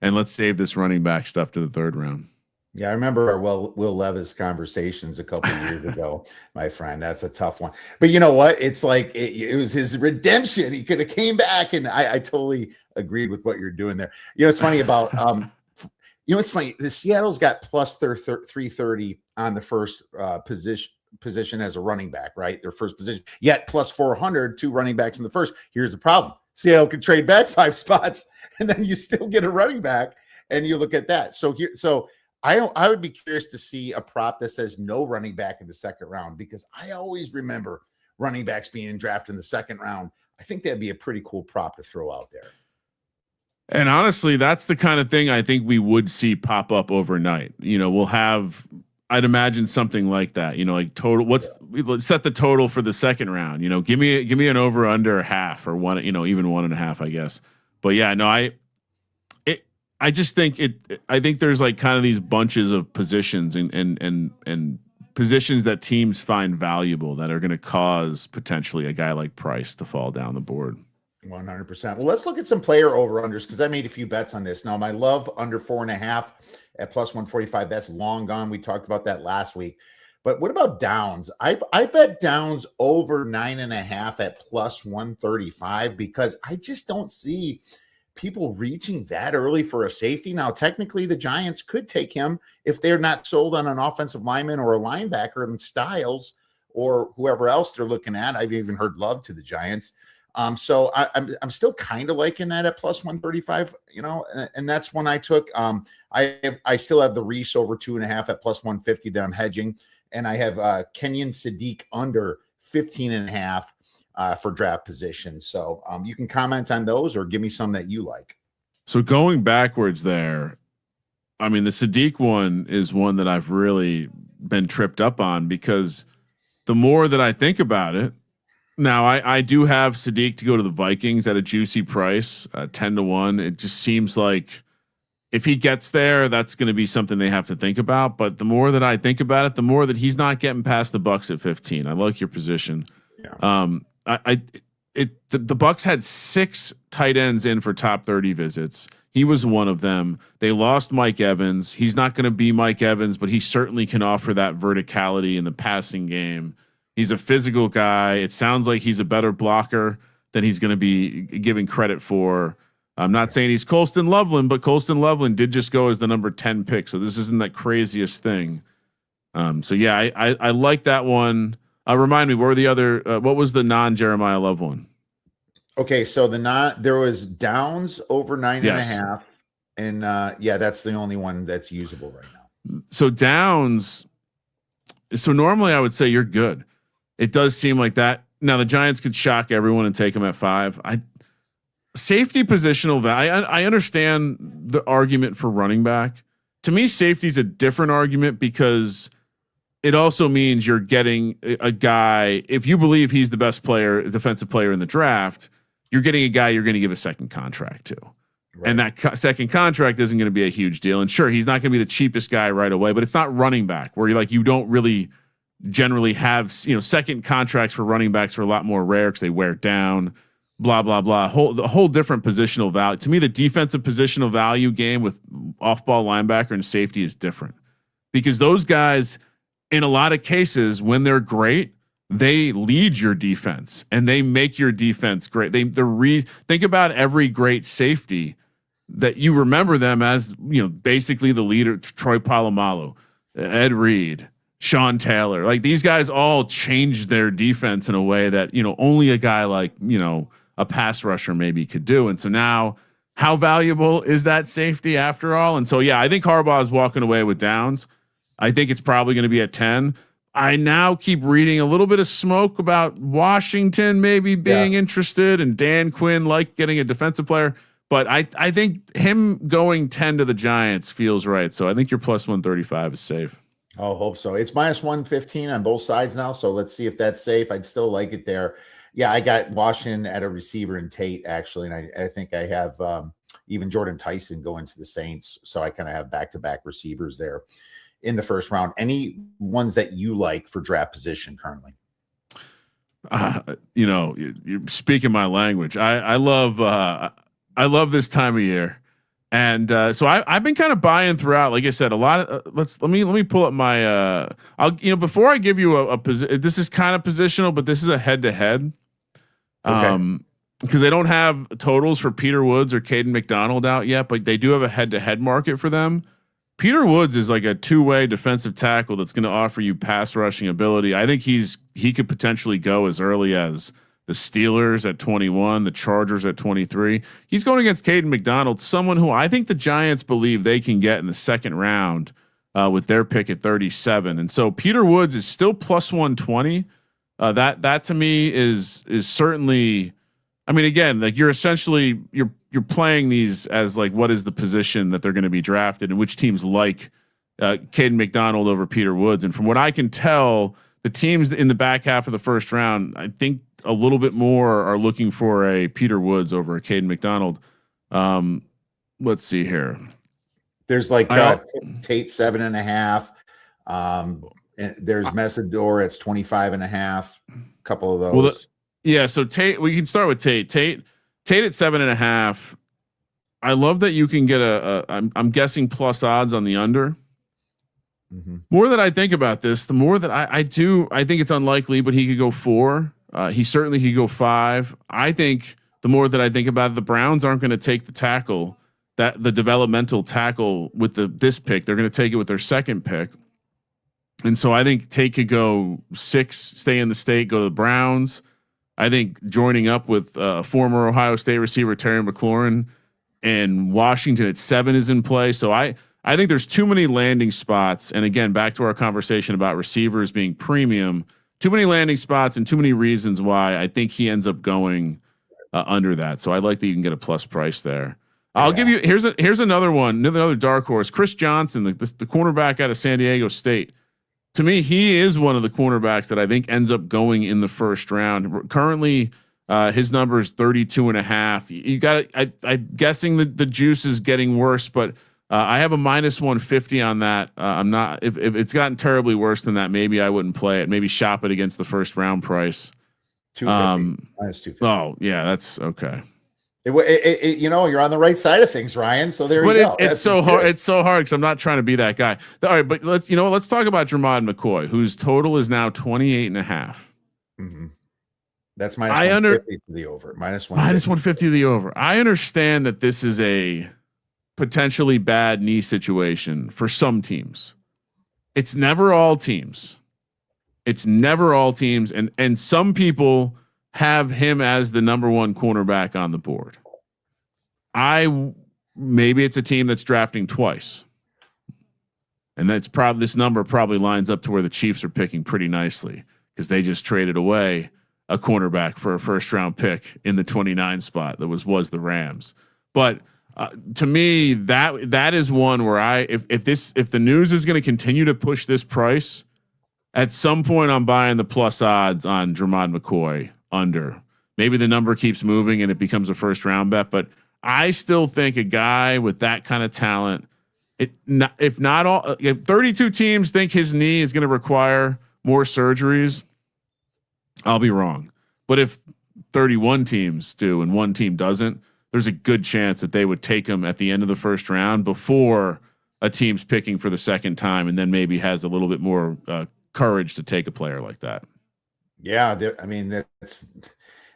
and let's save this running back stuff to the third round. Yeah, I remember our Will Levis conversations a couple of years ago, my friend. That's a tough one. But you know what? It's like it was his redemption. He could have came back, and I totally agreed with what you're doing there. It's funny about it's funny. The Seattle's got plus 330 on the first position as a running back, right? Their first position. Yet plus 400, two running backs in the first. Here's the problem: Seattle can trade back 5 spots, and then you still get a running back. And you look at that. So I would be curious to see a prop that says no running back in the second round, because I always remember running backs being drafted in the second round. I think that'd be a pretty cool prop to throw out there. And honestly, that's the kind of thing I think we would see pop up overnight. We'll have, I'd imagine something like that, like total, let's set the total for the second round, give me an over under half or one, even 1.5, I guess. But yeah, no, I just think I think there's like kind of these bunches of positions and positions that teams find valuable that are going to cause potentially a guy like Price to fall down the board. 100%. Well, let's look at some player over-unders because I made a few bets on this. Now, my love under 4.5 at plus 145, that's long gone. We talked about that last week. But what about Downs? I bet Downs over 9.5 at plus 135 because I just don't see people reaching that early for a safety. Now, technically, the Giants could take him if they're not sold on an offensive lineman or a linebacker in Styles or whoever else they're looking at. I've even heard love to the Giants. So I'm still kind of liking that at plus 135, and that's when I took. I still have the Reese over 2.5 at plus 150 that I'm hedging, and I have Kenyon Sadiq under 15.5 for draft position. So you can comment on those or give me some that you like. So going backwards there, I mean, the Sadiq one is one that I've really been tripped up on because the more that I think about it. Now I do have Sadiq to go to the Vikings at a juicy price, 10-1. It just seems like if he gets there, that's going to be something they have to think about. But the more that I think about it, the more that he's not getting past the Bucks at 15. I like your position. Yeah. The Bucks had 6 tight ends in for top 30 visits. He was one of them. They lost Mike Evans. He's not going to be Mike Evans, but he certainly can offer that verticality in the passing game. He's a physical guy. It sounds like he's a better blocker than he's going to be giving credit for. I'm not saying he's Colston Loveland, but Colston Loveland did just go as the number 10 pick. So this isn't that craziest thing. So yeah, I like that one. Remind me, what were the other, what was the non-Jeremiah Love one? Okay. So there was Downs over 9.5 and yeah, that's the only one that's usable right now. So Downs. So normally I would say you're good. It does seem like that. Now the Giants could shock everyone and take them at 5. Safety positional value. I understand the argument for running back. To me, safety is a different argument because it also means you're getting a guy. If you believe he's the best player, defensive player in the draft, you're getting a guy you're going to give a second contract to. Right. And that second contract isn't going to be a huge deal. And sure, he's not going to be the cheapest guy right away, but it's not running back where you don't really generally have, second contracts for running backs are a lot more rare because they wear down, blah, blah, blah. The whole different positional value. To me, the defensive positional value game with off-ball linebacker and safety is different because those guys, in a lot of cases, when they're great, they lead your defense and they make your defense great. Think about every great safety that you remember them as, basically the leader, Troy Polamalu, Ed Reed, Sean Taylor, like these guys all changed their defense in a way that, only a guy like, a pass rusher maybe could do. And so now how valuable is that safety after all? And so, yeah, I think Harbaugh is walking away with Downs. I think it's probably going to be at 10. I now keep reading a little bit of smoke about Washington maybe being interested and Dan Quinn getting a defensive player. But I think him going 10 to the Giants feels right. So I think your plus 135 is safe. Oh, hope so. It's minus 115 on both sides now. So let's see if that's safe. I'd still like it there. Yeah, I got Washington at a receiver in Tate, actually. And I think I have even Jordan Tyson going to the Saints. So I kind of have back-to-back receivers there in the first round. Any ones that you like for draft position currently? You're speaking my language. I love this time of year. And so I've been kind of buying throughout. Like I said, a lot of let me pull up my before I give you a position. This is kind of positional, but this is a head to head. Because they don't have totals for Peter Woods or Caden McDonald out yet, but they do have a head to head market for them. Peter Woods is like a 2-way defensive tackle that's going to offer you pass rushing ability. I think he could potentially go as early as the Steelers at 21, the Chargers at 23. He's going against Caden McDonald, someone who I think the Giants believe they can get in the second round with their pick at 37. And so Peter Woods is still plus 120. That to me is certainly, I mean, again, like you're playing these as like, what is the position that they're going to be drafted and which teams like Caden McDonald over Peter Woods. And from what I can tell, the teams in the back half of the first round, I think a little bit more are looking for a Peter Woods over a Caden McDonald. Let's see here. There's like Tate 7.5. And there's Messidor. It's 25.5. A couple of those. Well, yeah. So Tate, we can start with Tate. Tate, Tate at 7.5. I love that you can get I'm guessing plus odds on the under. More that I think about this, the more that I think it's unlikely, but he could go 4. He certainly could go 5. I think the more that I think about it, the Browns aren't going to take the tackle, that the developmental tackle with this pick. They're going to take it with their second pick. And so I think Tate could go 6, stay in the state, go to the Browns. I think joining up with former Ohio State receiver Terry McLaurin and Washington at 7 is in play. So I think there's too many landing spots. And again, back to our conversation about receivers being premium, too many landing spots and too many reasons why I think he ends up going under that. So I like that you can get a plus price there. I'll give you, here's another one, another dark horse, Chris Johnson, the cornerback out of San Diego State. To me, he is one of the cornerbacks that I think ends up going in the first round. Currently, his number is 32.5. You got I'm guessing that the juice is getting worse, but I have a -150 on that. I'm not, if it's gotten terribly worse than that, maybe I wouldn't play it. Maybe shop it against the first round price. 250. -250. Oh yeah, that's okay. You're on the right side of things, Ryan. So there you go. It's so hard. It's so hard because I'm not trying to be that guy. All right, but let's talk about Jermod McCoy, whose total is now 28.5. That's -150 to the over. -150 to the over. I understand that this is a potentially bad knee situation for some teams. It's never all teams. And some people have him as the number 1 cornerback on the board. Maybe it's a team that's drafting twice. And that's probably, this number probably lines up to where the Chiefs are picking pretty nicely because they just traded away a cornerback for a first round pick in the 29 spot that was the Rams. But to me, that is one where if the news is going to continue to push this price, at some point I'm buying the plus odds on Jermod McCoy under. Maybe the number keeps moving and it becomes a first round bet, but I still think a guy with that kind of talent, if not all, 32 teams think his knee is going to require more surgeries, I'll be wrong. But if 31 teams do and one team doesn't, there's a good chance that they would take him at the end of the first round before a team's picking for the second time, and then maybe has a little bit more courage to take a player like that. Yeah,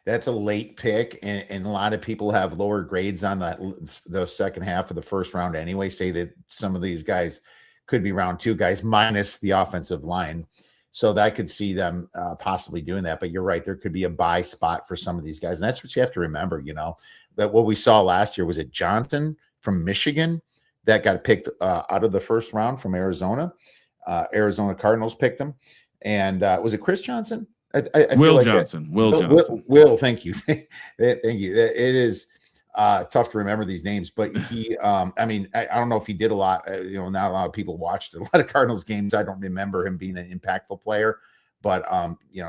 that's a late pick, and a lot of people have lower grades on the second half of the first round anyway. Say that some of these guys could be round 2 guys minus the offensive line, so that could see them possibly doing that. But you're right, there could be a buy spot for some of these guys, and that's what you have to remember. That what we saw last year was it Johnson from Michigan that got picked out of the first round from Arizona. Arizona Cardinals picked him, and was it Chris Johnson? Will Johnson. Will, thank you. Thank you. It is tough to remember these names, but he, I don't know if he did a lot. Not a lot of people watched a lot of Cardinals games. I don't remember him being an impactful player, but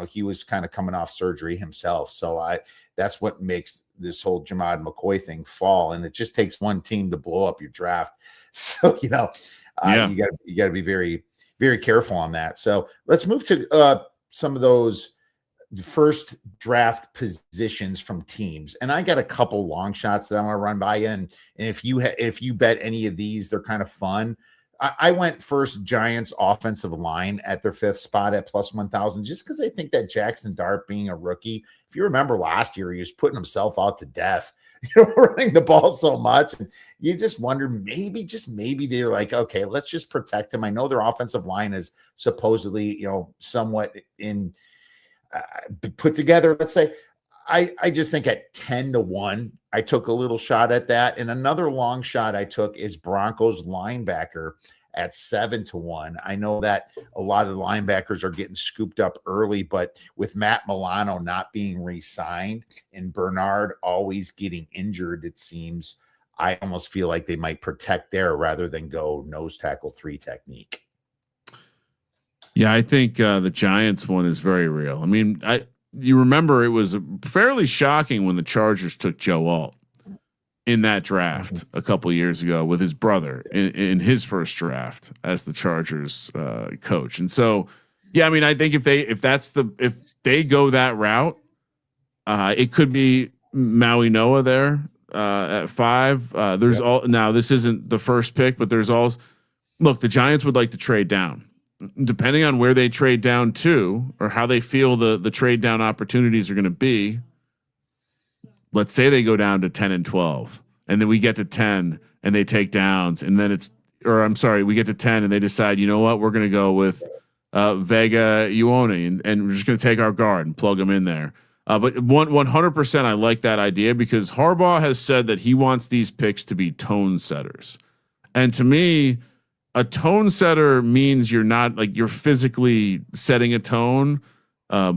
he was kind of coming off surgery himself. So that's what makes this whole Jermod McCoy thing fall. And it just takes one team to blow up your draft. So, you got to be very, very careful on that. So let's move to some of those first draft positions from teams. And I got a couple long shots that I want to run by you. And if you bet any of these, they're kind of fun. I went first Giants offensive line at their 5th spot at +1,000, just because I think that Jackson Dart being a rookie, if you remember last year, he was putting himself out to death, running the ball so much. And you just wonder, maybe they're like, okay, let's just protect him. I know their offensive line is supposedly, somewhat in put together. Let's say, I just think at 10-1, I took a little shot at that. And another long shot I took is Broncos linebacker at 7-1. I know that a lot of the linebackers are getting scooped up early, but with Matt Milano not being re-signed and Bernard always getting injured, it seems, I almost feel like they might protect there rather than go nose tackle 3 technique. Yeah, I think the Giants one is very real. I mean, you remember it was fairly shocking when the Chargers took Joe Alt in that draft a couple of years ago with his brother in his first draft as the Chargers coach. And so, yeah, I mean, I think if they go that route, it could be Maui Noah there at 5. There's all now. This isn't the first pick, but there's all. Look, the Giants would like to trade down. Depending on where they trade down to, or how they feel the trade down opportunities are going to be. Let's say they go down to 10 and 12, and then we get to 10 and they take downs, and then we get to 10 and they decide, you know what, we're going to go with Vega Ioane, and we're just going to take our guard and plug them in there. But 100%, I like that idea because Harbaugh has said that he wants these picks to be tone setters, and to me, a tone setter means you're physically setting a tone.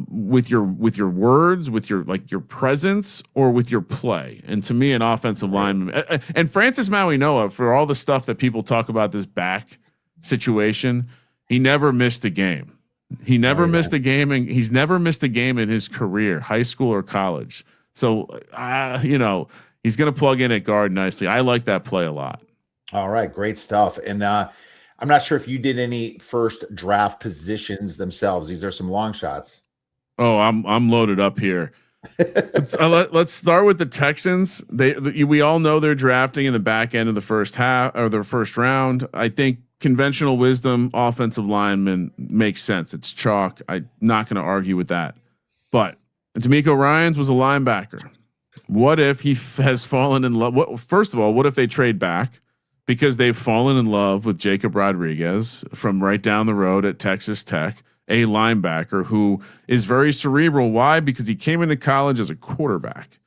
With your words, with your presence, or with your play. And to me, an offensive lineman and Francis Maui Noah, for all the stuff that people talk about this back situation, he never missed a game. He never missed a game, and he's never missed a game in his career, high school or college. So, he's going to plug in at guard nicely. I like that play a lot. All right, great stuff. And I'm not sure if you did any first draft positions themselves. These are some long shots. Oh, I'm loaded up here. Let's start with the Texans. We all know they're drafting in the back end of the first half or their first round. I think conventional wisdom, offensive lineman makes sense. It's chalk. I'm not going to argue with that. But D'Amico Ryans was a linebacker. What if he has fallen in love? First of all, what if they trade back because they've fallen in love with Jacob Rodriguez from right down the road at Texas Tech? A linebacker who is very cerebral. Why? Because he came into college as a quarterback.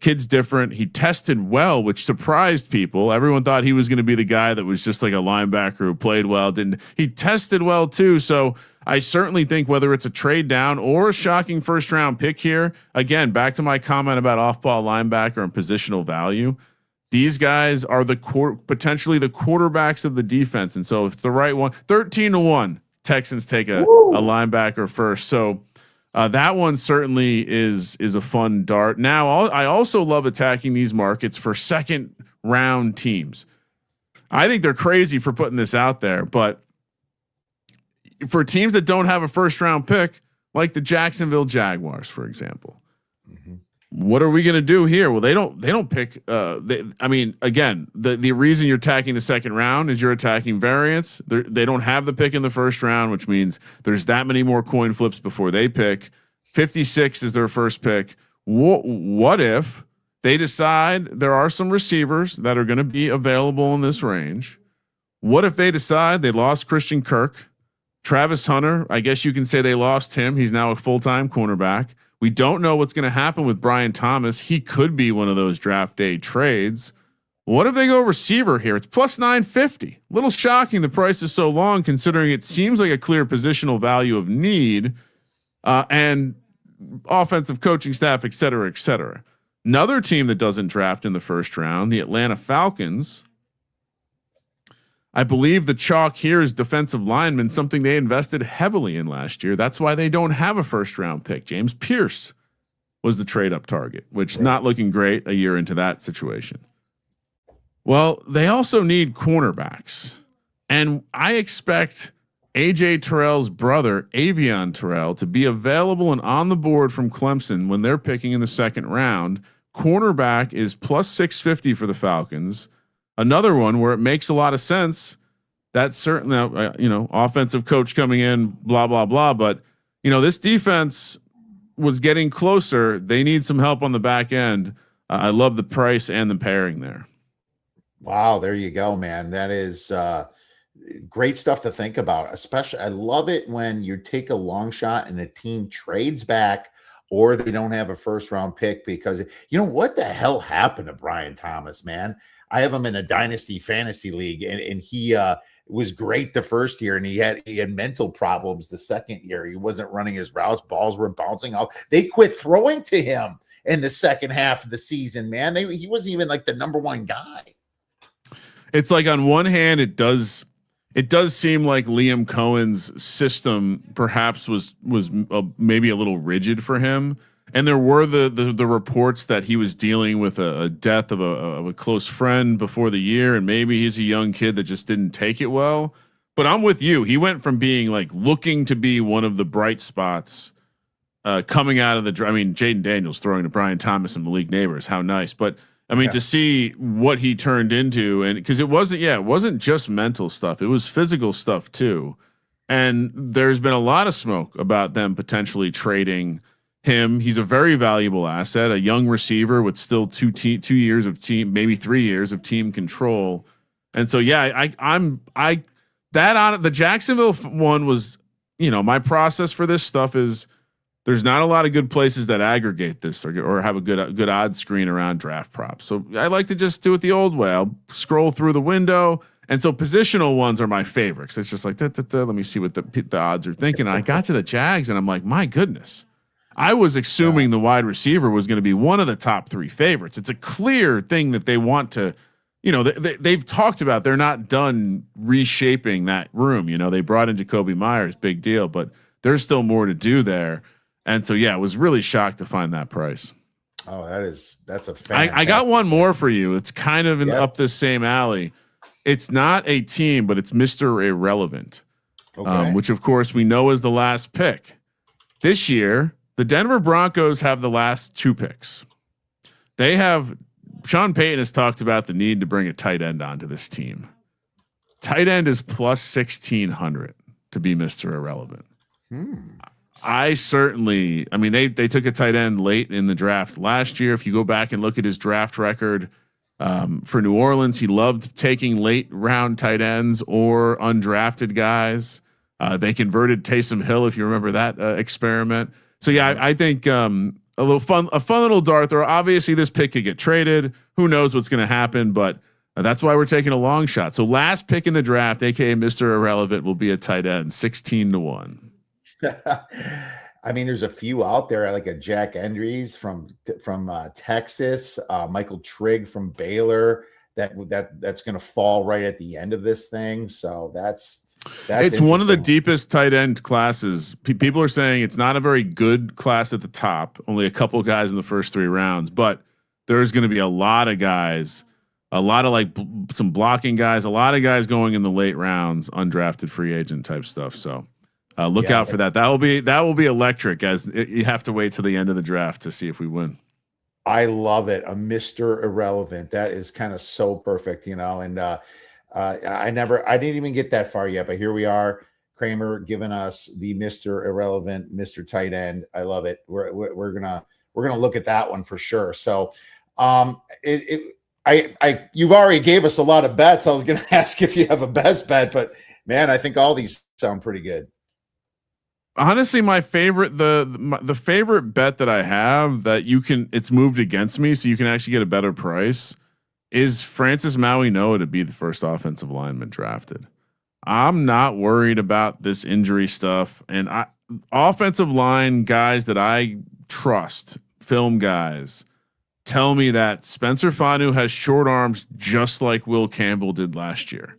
Kid's different. He tested well, which surprised people. Everyone thought he was going to be the guy that was just like a linebacker who played well. He tested well too. So I certainly think whether it's a trade down or a shocking first round pick here, again, back to my comment about off ball linebacker and positional value. These guys are potentially the quarterbacks of the defense. And so if the right one, 13-1, Texans take a linebacker first. So that one certainly is a fun dart. Now I also love attacking these markets for second round teams. I think they're crazy for putting this out there, but for teams that don't have a first round pick, like the Jacksonville Jaguars, for example, what are we going to do here? Well, they don't pick. Again, the reason you're attacking the second round is you're attacking variance. They don't have the pick in the first round, which means there's that many more coin flips before they pick. 56 is their first pick. What if they decide there are some receivers that are going to be available in this range? What if they decide they lost Christian Kirk, Travis Hunter? I guess you can say they lost him. He's now a full-time cornerback. We don't know what's going to happen with Brian Thomas. He could be one of those draft day trades. What if they go receiver here? It's plus 950. Little shocking. The price is so long considering it seems like a clear positional value of need and offensive coaching staff, et cetera, et cetera. Another team that doesn't draft in the first round, the Atlanta Falcons. I believe the chalk here is defensive lineman, something they invested heavily in last year. That's why they don't have a first round pick. James Pierce was the trade up target, which not looking great a year into that situation. Well, they also need cornerbacks, and I expect AJ Terrell's brother, Avion Terrell, to be available and on the board from Clemson when they're picking in the second round. Cornerback is plus 650 for the Falcons. Another one where it makes a lot of sense. That's certainly, offensive coach coming in, blah, blah, blah. But, this defense was getting closer. They need some help on the back end. I love the price and the pairing there. Wow. There you go, man. That is great stuff to think about. Especially, I love it when you take a long shot and the team trades back or they don't have a first round pick because what the hell happened to Brian Thomas, man? I have him in a dynasty fantasy league and he was great the first year and he had mental problems the second year. He wasn't running his routes. Balls were bouncing off. They quit throwing to him in the second half of the season, man. He wasn't even like the number one guy. It's like on one hand, it does seem like Liam Cohen's system perhaps was maybe a little rigid for him. And there were the reports that he was dealing with a death of a close friend before the year, and maybe he's a young kid that just didn't take it well. But I'm with you. He went from being like looking to be one of the bright spots coming out of the. I mean, Jaden Daniels throwing to Brian Thomas and Malik Neighbors, how nice. But I mean, to see what he turned into, and because it wasn't just mental stuff; it was physical stuff too. And there's been a lot of smoke about them potentially trading him. He's a very valuable asset, a young receiver with still 2 years of team, maybe 3 years of team control. And so, yeah, the Jacksonville one was, my process for this stuff is there's not a lot of good places that aggregate this or have a good odds screen around draft props. So I like to just do it the old way. I'll scroll through the window. And so positional ones are my favorites. It's just like, let me see what the odds are thinking. And I got to the Jags and I'm like, my goodness, I was assuming the wide receiver was going to be one of the top 3 favorites. It's a clear thing that they want to, they've talked about, they're not done reshaping that room. They brought in Jacoby Myers, big deal, but there's still more to do there. And so, yeah, I was really shocked to find that price. Oh, that's a fantastic. I got one more for you. It's kind of up this same alley. It's not a team, but it's Mr. Irrelevant, which of course we know is the last pick. This year, the Denver Broncos have the last 2 picks. Sean Payton has talked about the need to bring a tight end onto this team. Tight end is plus 1,600 to be Mr. Irrelevant. I mean, they took a tight end late in the draft last year. If you go back and look at his draft record, for New Orleans, he loved taking late round tight ends or undrafted guys. They converted Taysom Hill, if you remember that experiment. So yeah, I think a fun little dart throw. Obviously, this pick could get traded. Who knows what's going to happen? But that's why we're taking a long shot. So last pick in the draft, aka Mr. Irrelevant, will be a tight end, 16-1. I mean, there's a few out there like a Jack Endries from Texas, Michael Trigg from Baylor. That's going to fall right at the end of this thing. So that's it's one of the deepest tight end classes. People are saying it's not a very good class at the top. Only a couple of guys in the first 3 rounds, but there's going to be a lot of guys, a lot of some blocking guys, a lot of guys going in the late rounds, undrafted free agent type stuff. So. Look out for that. That will be electric, as you have to wait till the end of the draft to see if we win. I love it. A Mr. Irrelevant. That is kind of so perfect, And I didn't even get that far yet, but here we are. Kramer giving us the Mr. Irrelevant, Mr. Tight End. I love it. We're gonna look at that one for sure. So, you've already gave us a lot of bets. I was gonna ask if you have a best bet, but man, I think all these sound pretty good. Honestly, my favorite, the favorite bet that I have that it's moved against me, so you can actually get a better price, is Francis Maui Noah to be the first offensive lineman drafted. I'm not worried about this injury stuff, and offensive line guys that I trust, film guys, tell me that Spencer Fanu has short arms just like Will Campbell did last year.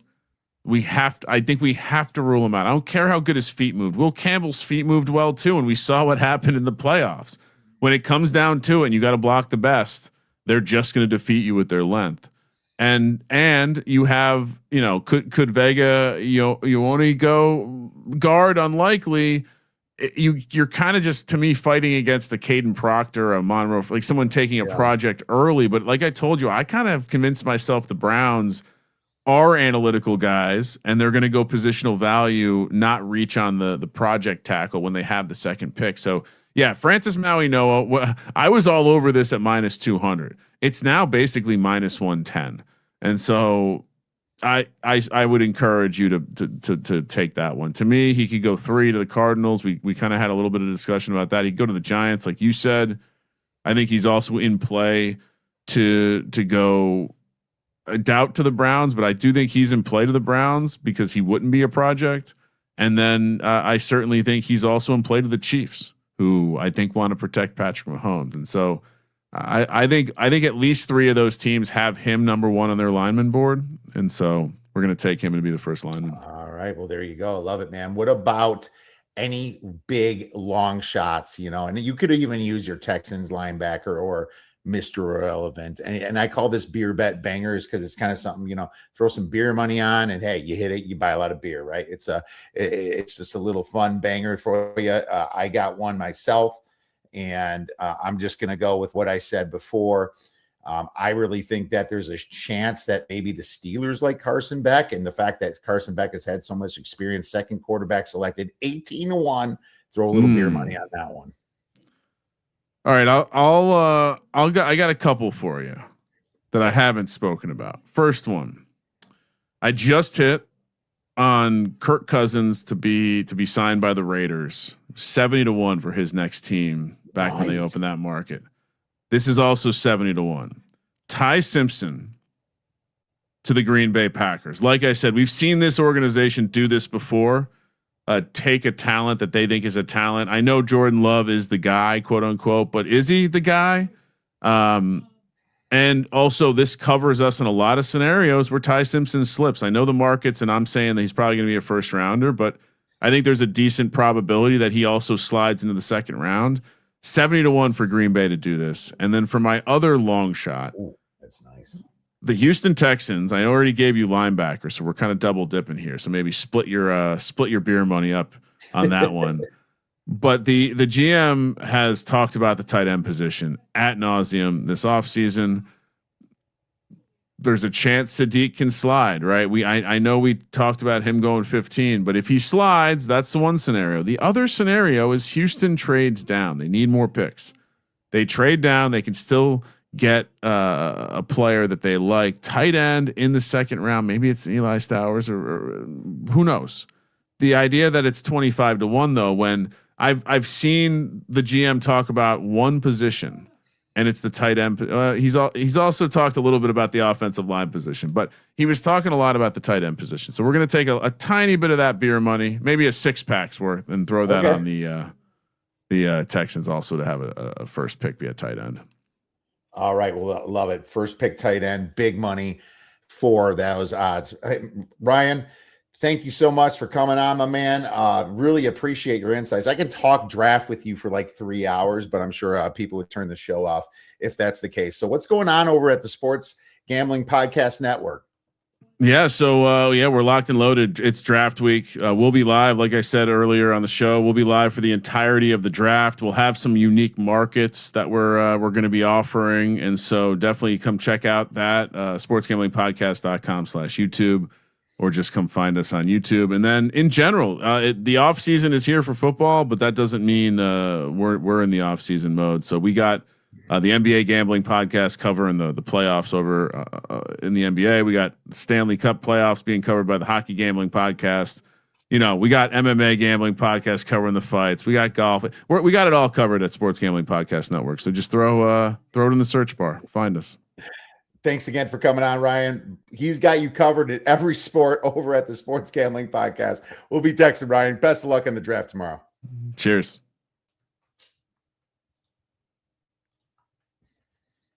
I think we have to rule him out. I don't care how good his feet moved. Will Campbell's feet moved well too. And we saw what happened in the playoffs. When it comes down to it and you got to block the best, they're just going to defeat you with their length. And you have, could Vega, you only go guard unlikely. You're kind of just, to me, fighting against a Caden Proctor, a Monroe, like someone taking a project early. But like I told you, I kind of convinced myself the Browns are analytical guys and they're going to go positional value, not reach on the project tackle when they have the second pick. So yeah, Francis Maui Noah, I was all over this at minus 200. It's now basically minus 110. And so I would encourage you to take that one. To me, he could go 3 to the Cardinals. We kind of had a little bit of discussion about that. He'd go to the Giants. Like you said, I think he's also in play to go a doubt to the Browns, but I do think he's in play to the Browns because he wouldn't be a project. And then I certainly think he's also in play to the Chiefs, who I think want to protect Patrick Mahomes. And so I think at least 3 of those teams have him number 1 on their lineman board. And so we're going to take him to be the first lineman. All right. Well, there you go. I love it, man. What about any big long shots, and you could even use your Texans linebacker or Mr. Irrelevant. And I call this beer bet bangers because it's kind of something, throw some beer money on and hey, you hit it, you buy a lot of beer, right? It's just a little fun banger for you. I got one myself. And I'm just going to go with what I said before. I really think that there's a chance that maybe the Steelers like Carson Beck, and the fact that Carson Beck has had so much experience, second quarterback selected, 18-1. Throw a little beer money on that one. All right, I got a couple for you that I haven't spoken about. First one, I just hit on Kirk Cousins to be signed by the Raiders, 70-1 for his next team back when they opened that market. This is also 70-1. Ty Simpson to the Green Bay Packers. Like I said, we've seen this organization do this before. Take a talent that they think is a talent. I know Jordan Love is the guy, quote unquote, but is he the guy? And also this covers us in a lot of scenarios where Ty Simpson slips. I know the markets, and I'm saying that he's probably going to be a first rounder, but I think there's a decent probability that he also slides into the second round. 70-1 for Green Bay to do this. And then for my other long shot, that's nice. The Houston Texans. I already gave you linebacker, so we're kind of double dipping here. So maybe split your beer money up on that one. But the GM has talked about the tight end position ad nauseum this offseason. There's a chance Sadiq can slide, right? I know we talked about him going 15, but if he slides, that's the one scenario. The other scenario is Houston trades down. They need more picks. They trade down. They can still get a player that they like. Tight end in the second round. Maybe it's Eli Stowers or who knows. The idea that it's 25-1 though, when I've seen the GM talk about one position, and it's the tight end. He's also talked a little bit about the offensive line position, but he was talking a lot about the tight end position. So we're going to take a tiny bit of that beer money, maybe a 6-pack's worth, and throw that on the Texans also to have a first pick be a tight end. All right, well, love it. First pick tight end, big money for those odds. Hey, Ryan, thank you so much for coming on, my man. Really appreciate your insights. I can talk draft with you for like 3 hours, but I'm sure people would turn the show off if that's the case. So what's going on over at the Sports Gambling Podcast Network? Yeah. So, we're locked and loaded. It's draft week. We'll be live. Like I said earlier on the show, we'll be live for the entirety of the draft. We'll have some unique markets that we're going to be offering. And so definitely come check out that, sportsgamblingpodcast.com/YouTube, or just come find us on YouTube. And then in general, the off season is here for football, but that doesn't mean, we're in the off season mode. So we got, the NBA gambling podcast covering the playoffs over in the NBA. We got Stanley Cup playoffs being covered by the hockey gambling podcast. We got MMA gambling podcast covering the fights. We got golf. We got it all covered at Sports Gambling Podcast Network. So just throw it in the search bar. Find us. Thanks again for coming on, Ryan. He's got you covered at every sport over at the Sports Gambling Podcast. We'll be texting Ryan. Best of luck in the draft tomorrow. Cheers.